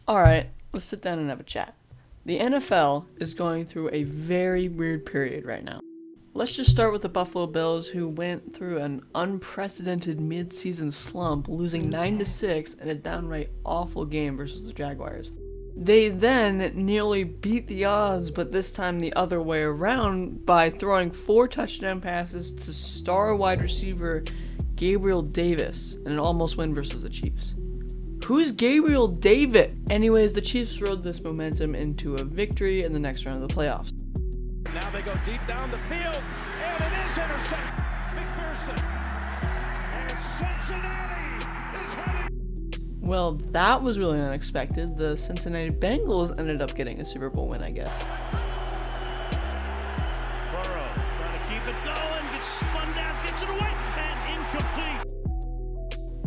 Alright, let's sit down and have a chat. The NFL is going through a very weird period right now. Let's just start with the Buffalo Bills, who went through an unprecedented mid-season slump, losing 9-6 in a downright awful game versus the Jaguars. They then nearly beat the odds, but this time the other way around, by throwing 4 touchdown passes to star wide receiver Gabriel Davis in an almost win versus the Chiefs. Who's Gabriel Davis? Anyways, the Chiefs rode this momentum into a victory in the next round of the playoffs. Now they go deep down the field, and it is intercepted. McPherson, and Cincinnati is heading. Well, that was really unexpected. The Cincinnati Bengals ended up getting a Super Bowl win, I guess. Burrow trying to keep it going, gets spun down, gives it away, and incomplete.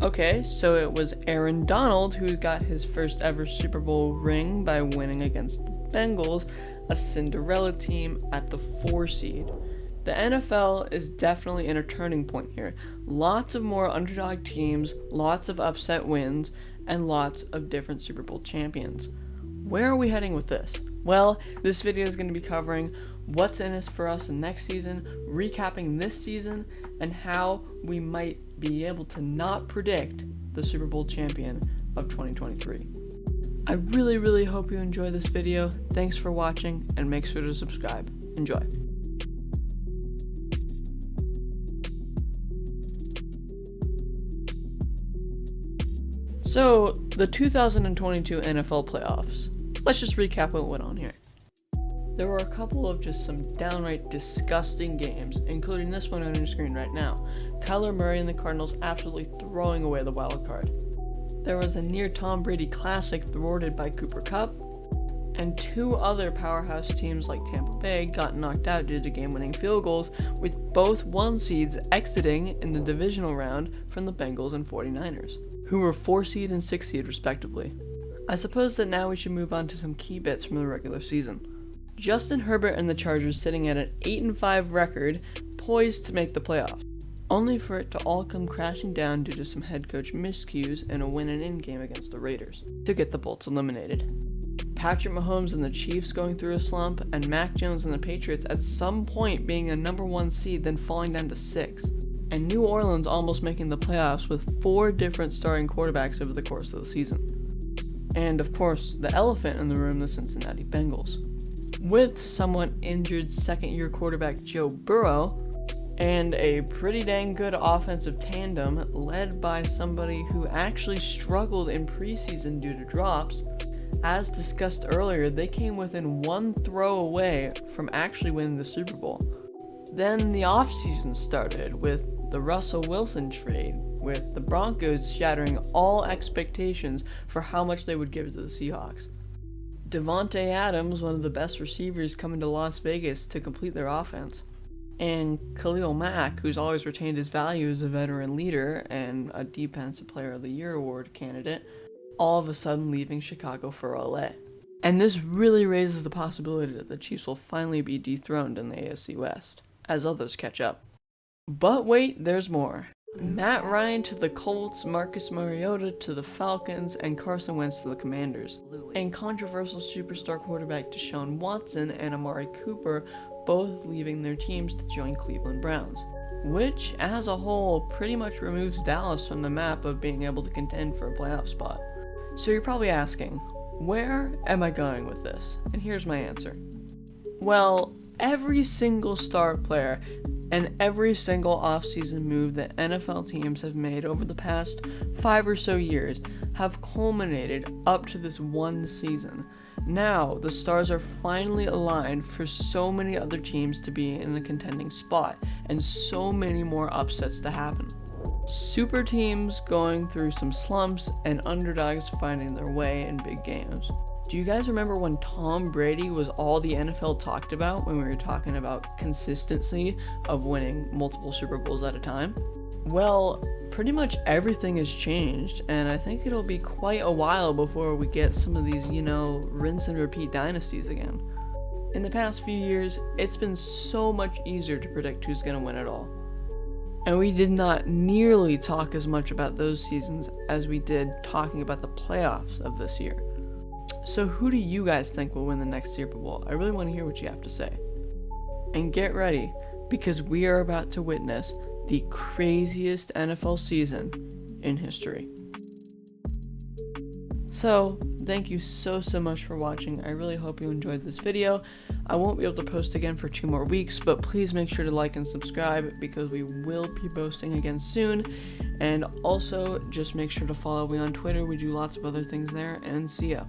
Okay, so it was Aaron Donald who got his first ever Super Bowl ring by winning against the Bengals, a Cinderella team at the 4 seed. The NFL is definitely in a turning point here. Lots of more underdog teams, lots of upset wins, and lots of different Super Bowl champions. Where are we heading with this? Well, this video is going to be covering what's in it for us in next season, recapping this season, and how we might be able to not predict the Super Bowl champion of 2023. I really hope you enjoy this video. Thanks for watching, and make sure to subscribe. Enjoy. So, the 2022 NFL playoffs. Let's just recap what went on here. There were a couple of just some downright disgusting games, including this one on your screen right now. Kyler Murray and the Cardinals absolutely throwing away the wild card. There was a near Tom Brady classic thwarted by Cooper Kupp, and 2 other powerhouse teams like Tampa Bay got knocked out due to game-winning field goals, with both 1 seeds exiting in the divisional round from the Bengals and 49ers, who were 4 seed and 6 seed respectively. I suppose that now we should move on to some key bits from the regular season. Justin Herbert and the Chargers sitting at an 8-5 record, poised to make the playoffs, only for it to all come crashing down due to some head coach miscues and a win-and-in game against the Raiders to get the Bolts eliminated. Patrick Mahomes and the Chiefs going through a slump, and Mac Jones and the Patriots at some point being a number 1 seed then falling down to 6, and New Orleans almost making the playoffs with 4 different starting quarterbacks over the course of the season. And of course, the elephant in the room, the Cincinnati Bengals, with somewhat injured second-year quarterback Joe Burrow, and a pretty dang good offensive tandem led by somebody who actually struggled in preseason due to drops. As discussed earlier, they came within 1 throw away from actually winning the Super Bowl. Then the offseason started with the Russell Wilson trade, with the Broncos shattering all expectations for how much they would give to the Seahawks. Devontae Adams, one of the best receivers, coming to Las Vegas to complete their offense. And Khalil Mack, who's always retained his value as a veteran leader and a Defensive Player of the Year award candidate, all of a sudden leaving Chicago for LA. And this really raises the possibility that the Chiefs will finally be dethroned in the AFC West, as others catch up. But wait, there's more. Matt Ryan to the Colts, Marcus Mariota to the Falcons, and Carson Wentz to the Commanders. And controversial superstar quarterback Deshaun Watson and Amari Cooper both leaving their teams to join Cleveland Browns, which as a whole pretty much removes Dallas from the map of being able to contend for a playoff spot. So you're probably asking, where am I going with this? And here's my answer. Well, every single star player and every single offseason move that NFL teams have made over the past 5 or so years have culminated up to this one season. Now, the stars are finally aligned for so many other teams to be in a contending spot, and so many more upsets to happen. Super teams going through some slumps, and underdogs finding their way in big games. Do you guys remember when Tom Brady was all the NFL talked about when we were talking about consistency of winning multiple Super Bowls at a time? Well, pretty much everything has changed, and I think it'll be quite a while before we get some of these, rinse and repeat dynasties again. In the past few years, it's been so much easier to predict who's going to win it all. And we did not nearly talk as much about those seasons as we did talking about the playoffs of this year. So who do you guys think will win the next Super Bowl? I really want to hear what you have to say. And get ready, because we are about to witness the craziest NFL season in history. So, thank you so much for watching. I really hope you enjoyed this video. I won't be able to post again for 2 more weeks, but please make sure to like and subscribe because we will be posting again soon. And also, just make sure to follow me on Twitter. We do lots of other things there, and see ya.